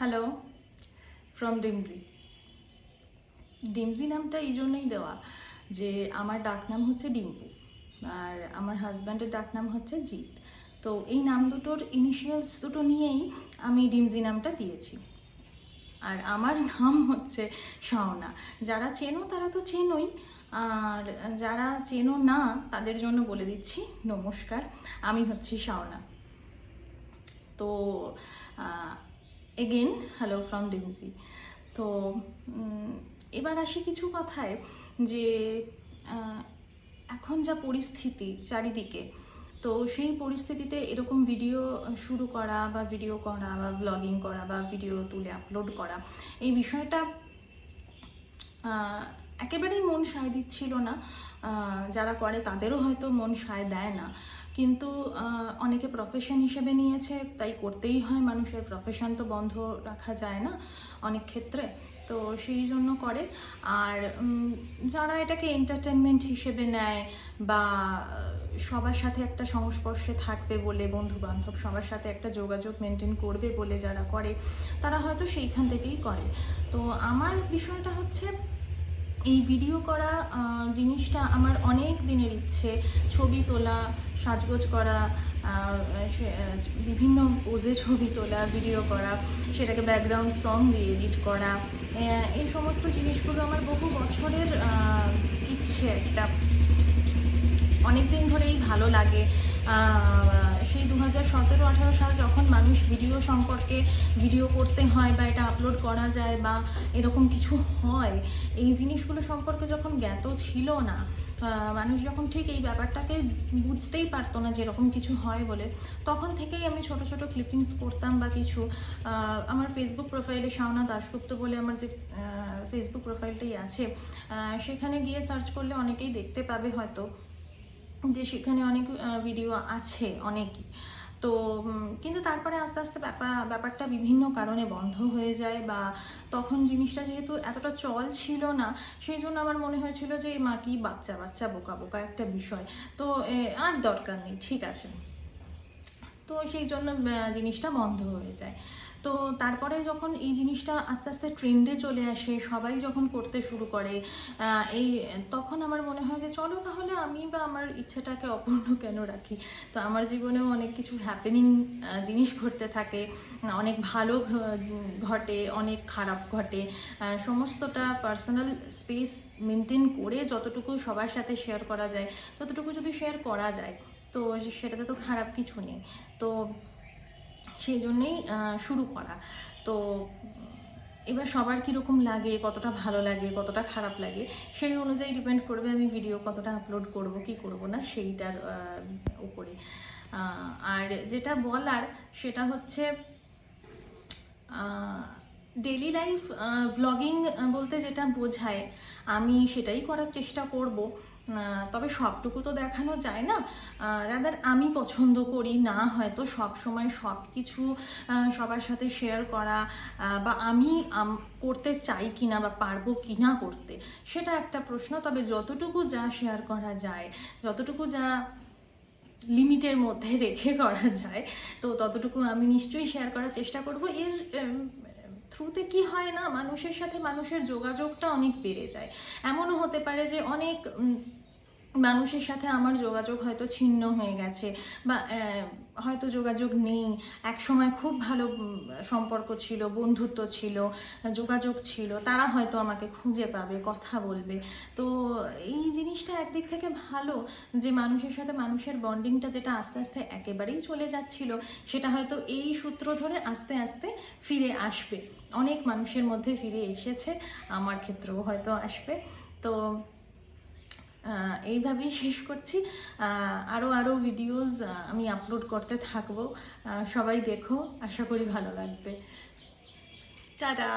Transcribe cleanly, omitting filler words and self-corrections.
Hello, from ডিমজি। ডিমজি নামটা এই জন্যই দেওয়া যে আমার ডাকনাম হচ্ছে ডিম্পু, আর আমার হাজব্যান্ডের ডাকনাম হচ্ছে জিৎ। তো এই নাম দুটোর ইনিশিয়ালস দুটো নিয়েই আমি ডিমজি নামটা দিয়েছি। আর আমার নাম হচ্ছে শাওনা। যারা চেনো তারা তো চেনোই, আর যারা চেনো না তাদের জন্য বলে দিচ্ছি নমস্কার, আমি হচ্ছি শাওনা। তো এগেন হ্যালো ফ্রম ডিমজি। তো এবার আসি কিছু কথায়, যে এখন যা পরিস্থিতি চারিদিকে, তো সেই পরিস্থিতিতে এরকম ভিডিও শুরু করা বা ভিডিও করা বা ব্লগিং করা বা ভিডিও তুলে আপলোড করা, এই বিষয়টা একেবারেই মন সায় দিচ্ছিল না। যারা করে তাদেরও হয়তো মন সায় দেয় না, কিন্তু অনেকে প্রফেশন হিসেবে নিয়েছে, তাই করতেই হয়। মানুষের প্রফেশন তো বন্ধ রাখা যায় না অনেক ক্ষেত্রে, তো সেই জন্য করে। আর যারা এটাকে এন্টারটেনমেন্ট হিসেবে নেয় বা সবার সাথে একটা সংস্পর্শে থাকবে বলে, বন্ধু বান্ধব সবার সাথে একটা যোগাযোগ মেনটেন করবে বলে যারা করে, তারা হয়তো সেইখান থেকেই করে। তো আমার বিষয়টা হচ্ছে, এই ভিডিও করা জিনিসটা আমার অনেক দিনের ইচ্ছে। ছবি তোলা, সাজগোজ করা, বিভিন্ন পোজে ছবি তোলা, ভিডিও করা, সেটাকে ব্যাকগ্রাউন্ড সং দিয়ে এডিট করা, এই সমস্ত জিনিসগুলো আমার বহু বছরের ইচ্ছে। একটা অনেক দিন ধরেই ভালো লাগে। সেই 2017-18 সাল যখন মানুষ ভিডিও সম্পর্কে ভিডিও করতে হয় বা এটা আপলোড করা যায় বা এরকম কিছু হয়, এই জিনিসগুলো সম্পর্কে যখন জ্ঞাত ছিল না, মানুষ যখন ঠিক এই ব্যাপারটাকে বুঝতেই পারতো না যে এরকম কিছু হয় বলে, তখন থেকেই আমি ছোট ছোট ক্লিপিংস করতাম বা কিছু। আমার ফেসবুক প্রোফাইলে শাওনা দাশগুপ্ত বলে আমার যে ফেসবুক প্রোফাইলটাই আছে, সেখানে গিয়ে সার্চ করলে অনেকেই দেখতে পাবে হয়তো, যে সেখানে অনেক ভিডিও আছে অনেকই। তো কিন্তু তারপরে আস্তে আস্তে ব্যাপারটা বিভিন্ন কারণে বন্ধ হয়ে যায়, বা তখন জিনিসটা যেহেতু এতটা চল ছিল না, সেই জন্য আমার মনে হয়েছিল যে মা কি বাচ্চা বাচ্চা বোকা বোকা একটা বিষয়, তো আর দরকার নেই, ঠিক আছে। তো সেই জন্য জিনিসটা বন্ধ হয়ে যায়। তো তারপরে যখন এই জিনিসটা আস্তে আস্তে ট্রেন্ডে চলে আসে, সবাই যখন করতে শুরু করে, এই তখন আমার মনে হয় যে চলো তাহলে আমি বা আমার ইচ্ছেটাকে অপূর্ণ কেন রাখি। তো আমার জীবনেও অনেক কিছু হ্যাপেনিং জিনিস ঘটতে থাকে, অনেক ভালো ঘটে, অনেক খারাপ ঘটে। সমস্তটা পার্সোনাল স্পেস মেনটেন করে যতটুকু সবার সাথে শেয়ার করা যায় ততটুকু যদি শেয়ার করা যায়, তো সেটাতে তো খারাপ কিছু নেই। তো সেই জন্যেই শুরু করা। তো এবার সবার কীরকম লাগে, কতটা ভালো লাগে, কতটা খারাপ লাগে, সেই অনুযায়ী ডিপেন্ড করবে আমি ভিডিও কতটা আপলোড করব কি করব না সেইটার উপরে। আর যেটা বলার সেটা হচ্ছে, ডেলি লাইফ ভ্লগিং বলতে যেটা বোঝায় আমি সেটাই করার চেষ্টা করব। তবে সবটুকু তো দেখানো যায় না, রাদার আমি পছন্দ করি না হয়তো সব সময় সব কিছু সবার সাথে শেয়ার করা, বা আমি করতে চাই কিনা বা পারবো কিনা করতে, সেটা একটা প্রশ্ন। তবে যতটুকু যা শেয়ার করা যায়, যতটুকু যা লিমিটের মধ্যে রেখে করা যায়, তো ততটুকু আমি নিশ্চয়ই শেয়ার করার চেষ্টা করব। এর থ্রুতে কি হয় না, মানুষের সাথে মানুষের যোগাযোগটা অনেক বেড়ে যায়। এমনও হতে পারে যে অনেক মানুষের সাথে আমার যোগাযোগ হয়তো ছিন্ন হয়ে গেছে, বা হয়তো যোগাযোগ নেই। এক সময় খুব ভালো সম্পর্ক ছিল, বন্ধুত্ব ছিল, যোগাযোগ ছিল, তারা হয়তো আমাকে খুঁজে পাবে, কথা বলবে। তো এই জিনিসটা একদিক থেকে ভালো, যে মানুষের সাথে মানুষের বন্ডিংটা যেটা আস্তে আস্তে একেবারেই চলে যাচ্ছিল, সেটা হয়তো এই সূত্র ধরে আস্তে আস্তে ফিরে আসবে। অনেক মানুষের মধ্যে ফিরে এসেছে, আমার ক্ষেত্রেও হয়তো আসবে। তো এইভাবেই শেষ করছি। আরও ভিডিওস আমি আপলোড করতে থাকবো, সবাই দেখো, আশা করি ভালো লাগবে। টাটা।